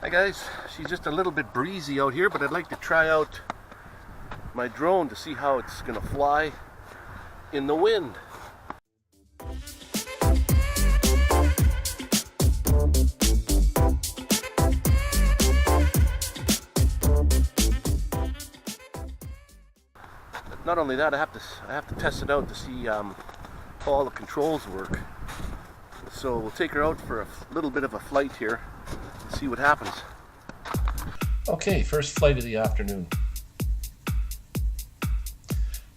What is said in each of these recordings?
Hi guys, she's just a little bit breezy out here, but I'd like to try out my drone to see how it's gonna fly in the wind. Not only that, I have to test it out to see how all the controls work. So we'll take her out for a little bit of a flight here and see what happens. Okay, first flight of the afternoon.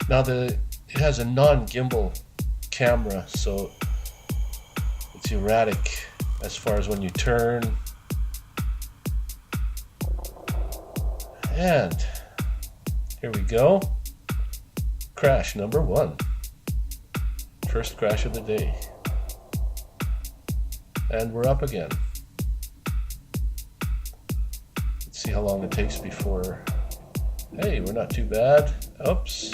Now it has a non-gimbal camera, so it's erratic as far as when you turn. And here we go. Crash number 1. First crash of the day. And we're up again. Let's see how long it takes before... Hey, we're not too bad. Oops.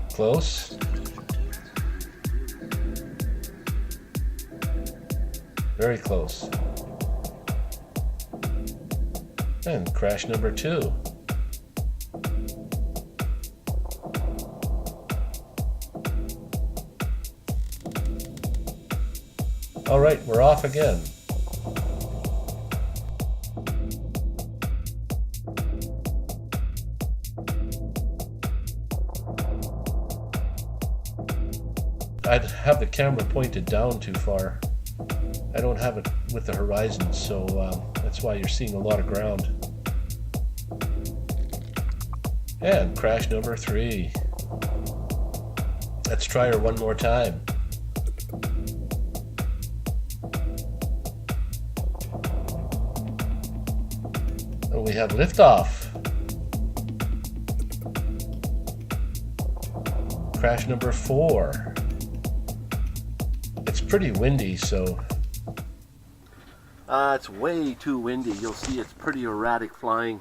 Close. Very close. And crash number 2. All right, we're off again. I'd have the camera pointed down too far. I don't have it with the horizon, so that's why you're seeing a lot of ground. And crash number 3. Let's try her one more time. And we have liftoff. Crash number 4. It's pretty windy, so... it's way too windy. You'll see it's pretty erratic flying.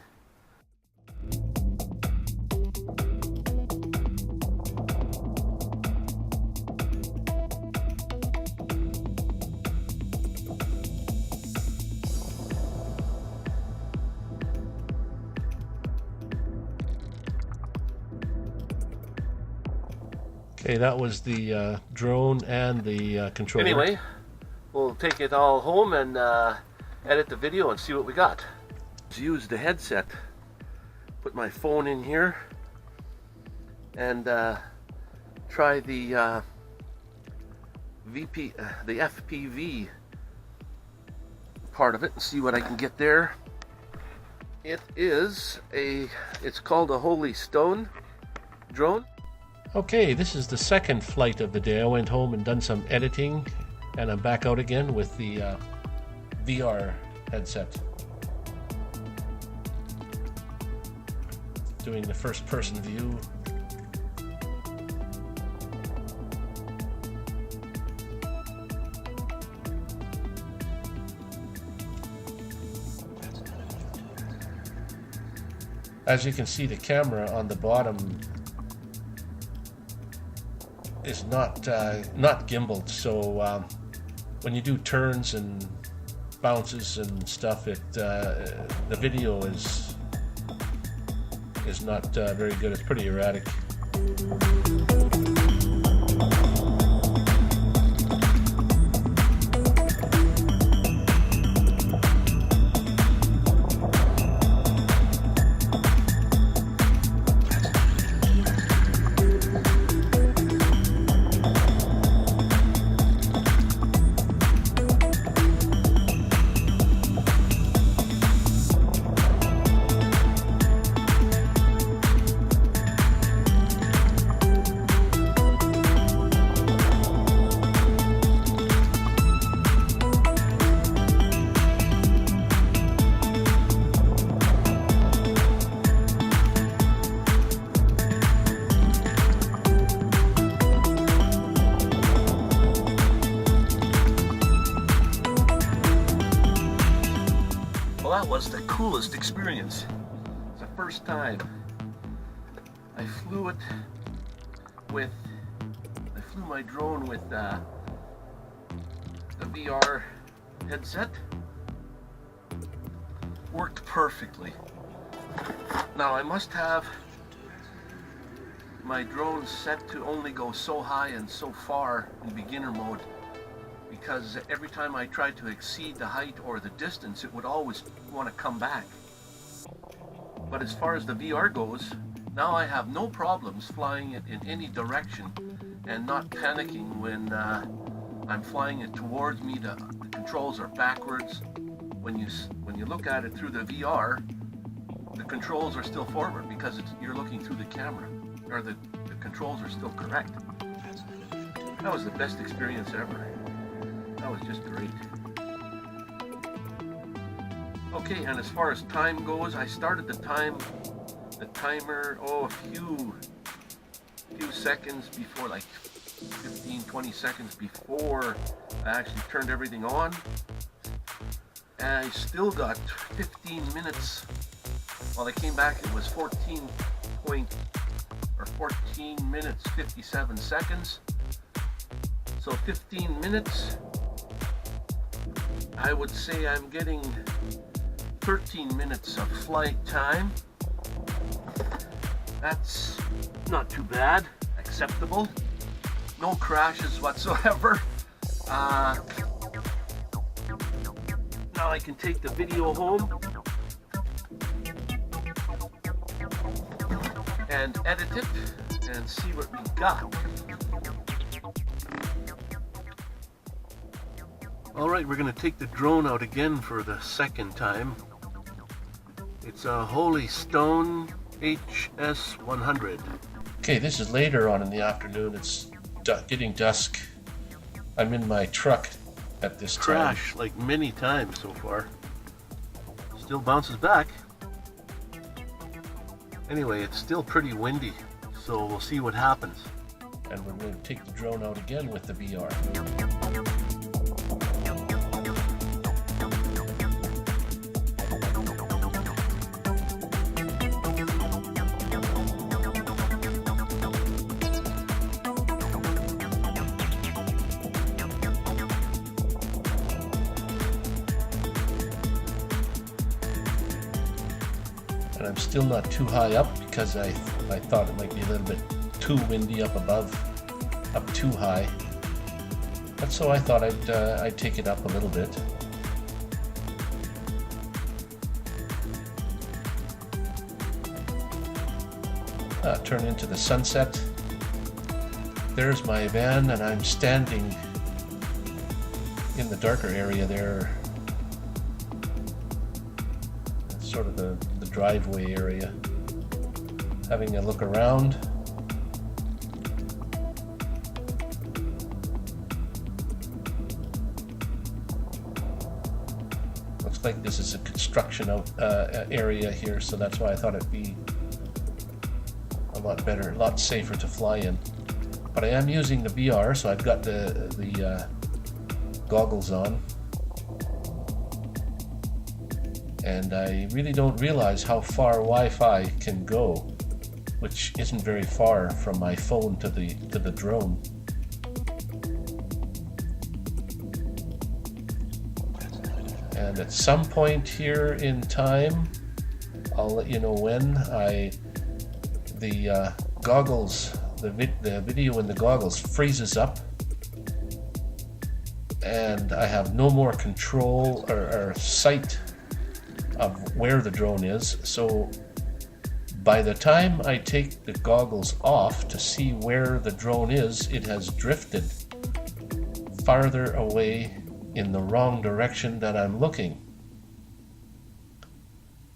Okay, that was the drone and the controller. Anyway, we'll take it all home and edit the video and see what we got. Let's use the headset. Put my phone in here and try the the FPV part of it and see what I can get there. It's called a Holy Stone drone. Okay, this is the second flight of the day. I went home and done some editing, and I'm back out again with the VR headset. Doing the first person view. As you can see, the camera on the bottom is not gimbaled, so when you do turns and bounces and stuff, the video is not very good. It's pretty erratic. That was the coolest experience. It's the first time I flew my drone with the VR headset. Worked perfectly. Now I must have my drone set to only go so high and so far in beginner mode, because every time I tried to exceed the height or the distance, it would always want to come back. But as far as the VR goes, now I have no problems flying it in any direction and not panicking when I'm flying it towards me. The controls are backwards. When you look at it through the VR, the controls are still forward because you're looking through the camera, or the controls are still correct. That was the best experience ever. That was just great. Okay, and as far as time goes, I started the timer, a few seconds before, like 15-20 seconds before I actually turned everything on. And I still got 15 minutes. While I came back, it was 14 minutes 57 seconds. So 15 minutes. I would say I'm getting 13 minutes of flight time. That's not too bad, acceptable. No crashes whatsoever. Now I can take the video home and edit it and see what we got. Alright, we're going to take the drone out again for the second time. It's a Holy Stone HS100. Okay, this is later on in the afternoon. It's getting dusk. I'm in my truck at this time. Crashed like many times so far. Still bounces back. Anyway, it's still pretty windy, so we'll see what happens. And we're going to take the drone out again with the VR. And I'm still not too high up because I thought it might be a little bit too windy up above, up too high. But so I thought I'd take it up a little bit. Turn into the sunset. There's my van, and I'm standing in the darker area there. Sort of the driveway area, having a look around. Looks like this is a construction area here, so that's why I thought it'd be a lot better, a lot safer to fly in. But I am using the VR, so I've got the goggles on. And I really don't realize how far Wi-Fi can go, which isn't very far from my phone to the drone. And at some point here in time, I'll let you know when the goggles, the video in the goggles freezes up, and I have no more control or sight of where the drone is. So by the time I take the goggles off to see where the drone is, it has drifted farther away in the wrong direction that I'm looking.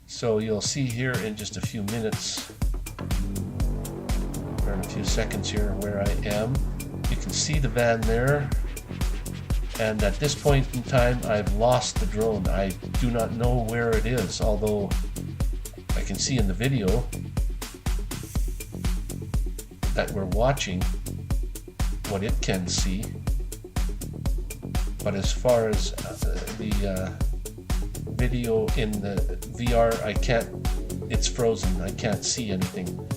So you'll see here in just a few minutes, or in a few seconds here, where I am. You can see the van there. And at this point in time, I've lost the drone. I do not know where it is, although I can see in the video that we're watching what it can see. But as far as the video in the VR, I can't, it's frozen. I can't see anything.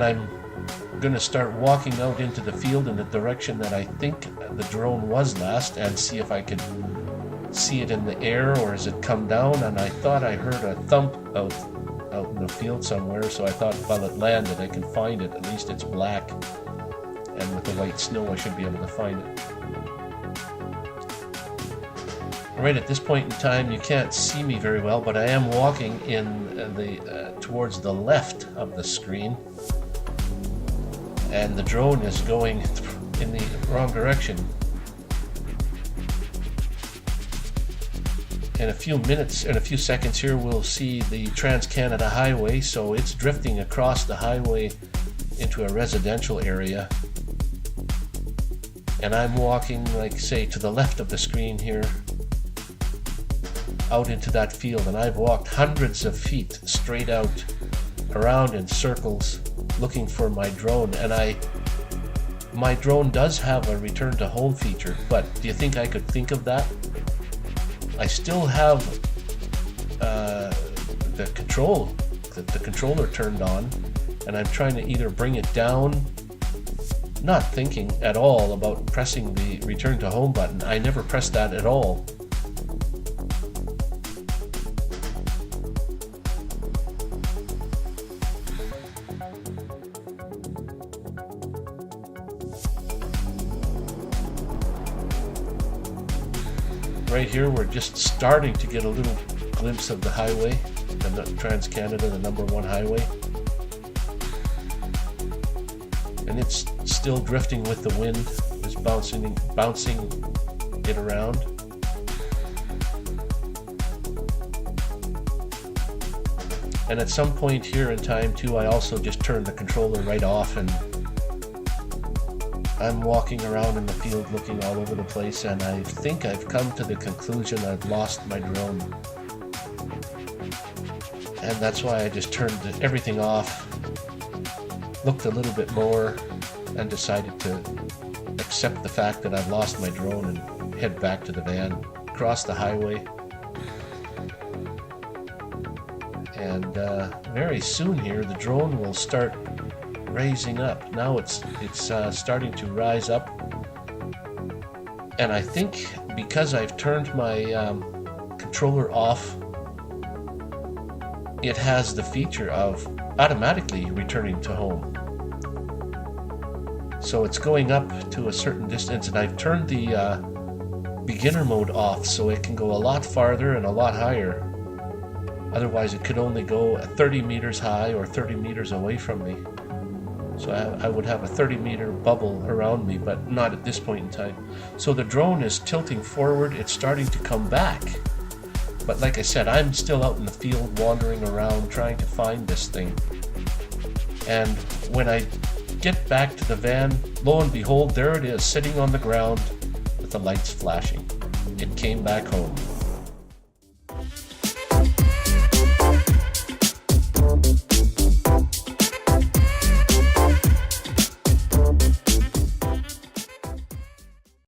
I'm going to start walking out into the field in the direction that I think the drone was last, and see if I could see it in the air, or has it come down. And I thought I heard a thump out in the field somewhere, so I thought while it landed I can find it. At least it's black, and with the white snow I should be able to find it. Right at this point in time you can't see me very well, but I am walking in towards the left of the screen, and the drone is going in the wrong direction. In a few minutes, in a few seconds here, we'll see the Trans-Canada Highway, so it's drifting across the highway into a residential area. And I'm walking, like, say, to the left of the screen here, out into that field, and I've walked hundreds of feet straight out, around in circles, looking for my drone. And my drone does have a return to home feature, but do you think I could think of that? I still have the controller turned on, and I'm trying to either bring it down, not thinking at all about pressing the return to home button. I never pressed that at all. Right here, we're just starting to get a little glimpse of the highway, the Trans-Canada, the #1 highway. And it's still drifting with the wind, just bouncing it around. And at some point here in time too, I also just turned the controller right off, and I'm walking around in the field looking all over the place, and I think I've come to the conclusion I've lost my drone. And that's why I just turned everything off, looked a little bit more, and decided to accept the fact that I've lost my drone and head back to the van, cross the highway. And very soon here, the drone will start raising up. Now it's starting to rise up, and I think because I've turned my controller off, it has the feature of automatically returning to home. So it's going up to a certain distance, and I've turned the beginner mode off so it can go a lot farther and a lot higher. Otherwise it could only go 30 meters high or 30 meters away from me. So I would have a 30-meter bubble around me, but not at this point in time. So the drone is tilting forward. It's starting to come back. But like I said, I'm still out in the field wandering around trying to find this thing. And when I get back to the van, lo and behold, there it is, sitting on the ground with the lights flashing. It came back home.